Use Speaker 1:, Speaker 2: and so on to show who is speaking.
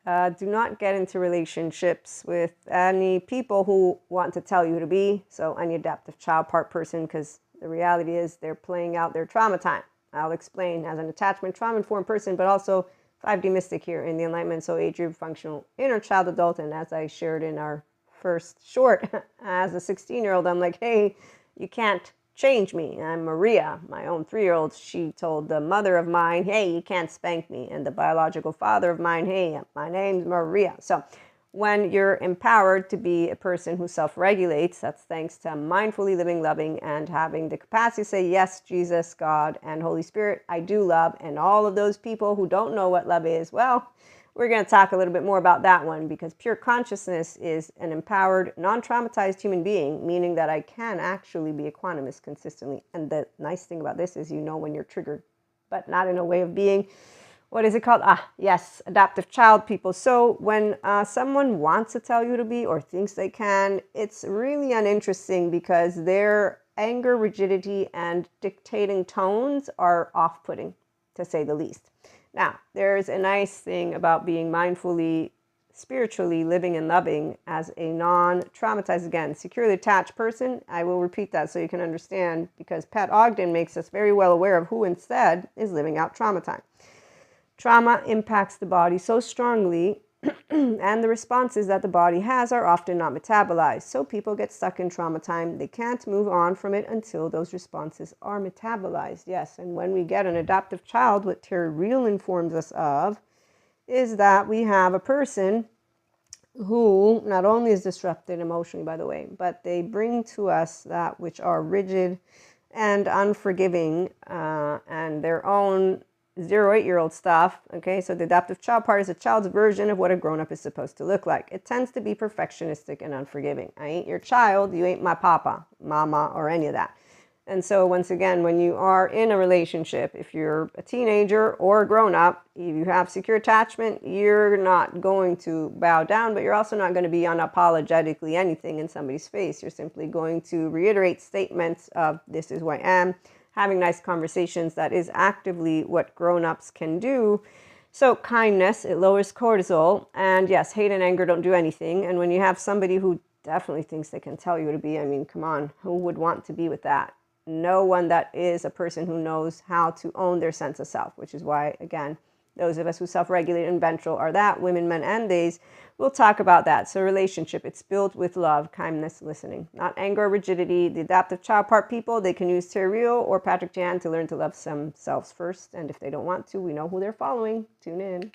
Speaker 1: do not get into relationships with any people who want to tell you to be. So any adaptive child part person, because the reality is they're playing out their trauma time. I'll explain as an attachment trauma informed person, but also 5D mystic here in the enlightenment. So age group, functional, inner child, adult. And as I shared in our first short, as a 16-year-old, I'm like, hey, you can't change me. I'm Maria, my own 3-year-old. She told the mother of mine, hey, you can't spank me. And the biological father of mine, hey, my name's Maria. So when you're empowered to be a person who self-regulates, that's thanks to mindfully living, loving, and having the capacity to say, yes, Jesus, God, and Holy Spirit, I do love. And all of those people who don't know what love is, well, we're going to talk a little bit more about that one, because pure consciousness is an empowered, non-traumatized human being, meaning that I can actually be equanimous consistently. And the nice thing about this is you know when you're triggered, but not in a way of being, what is it called? Yes, adaptive child people. So when someone wants to tell you to be or thinks they can, it's really uninteresting because their anger, rigidity, and dictating tones are off-putting, to say the least. Now, there's a nice thing about being mindfully, spiritually living and loving as a non-traumatized, again, securely attached person. I will repeat that so you can understand, because Pat Ogden makes us very well aware of who instead is living out trauma time. Trauma impacts the body so strongly, and the responses that the body has are often not metabolized. So people get stuck in trauma time. They can't move on from it until those responses are metabolized. Yes, and when we get an adaptive child, what Terry Real informs us of is that we have a person who not only is disrupted emotionally, by the way, but they bring to us that which are rigid and unforgiving and their own 0 to 8-year-old stuff. Okay, so the adaptive child part is a child's version of what a grown-up is supposed to look like. It tends to be perfectionistic and unforgiving. I ain't your child, you ain't my papa, mama, or any of that. And so once again, when you are in a relationship, if you're a teenager or a grown-up, if you have secure attachment, you're not going to bow down, but you're also not going to be unapologetically anything in somebody's face. You're simply going to reiterate statements of this is who I am, having nice conversations. That is actively what grown-ups can do. So kindness, it lowers cortisol. And yes, hate and anger don't do anything. And when you have somebody who definitely thinks they can tell you to be, I mean, come on, who would want to be with that? No one that is a person who knows how to own their sense of self, which is why, again, those of us who self-regulate and ventral are that, women, men, and days. We'll talk about that. So relationship, it's built with love, kindness, listening, not anger or rigidity. The adaptive child part people, they can use Terry Real or Patrick Jan to learn to love themselves first. And if they don't want to, we know who they're following. Tune in.